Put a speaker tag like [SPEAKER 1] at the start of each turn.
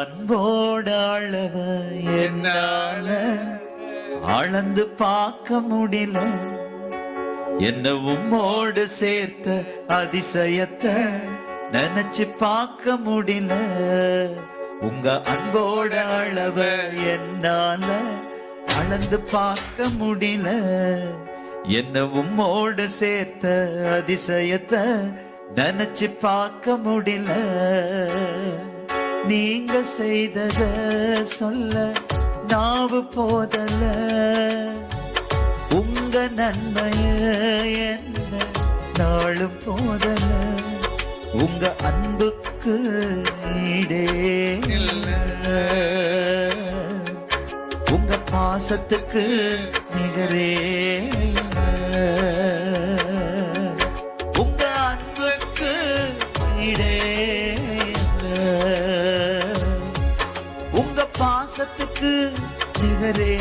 [SPEAKER 1] அன்போட அளவ என்னால அளந்து பார்க்க முடியல. என்ன உம்மோடு சேர்த்த அதிசயத்தை நினைச்சு பார்க்க முடியல. உங்க அன்போட அளவ என்னால அளந்து பார்க்க முடியல. என்ன உம்மோடு சேர்த்த அதிசயத்தை நினைச்சு பார்க்க முடியல. நீங்க செய்தத சொல்ல நாவு போதல. உங்க நன்மைய என்ன நாளும் போதல. உங்க அன்புக்கு ஈடே இல்ல. உங்க பாசத்துக்கு நிகரே இல்ல. உங்க அன்புக்கு ஈடே இல்ல. உங்க பாசத்துக்கு நிகரே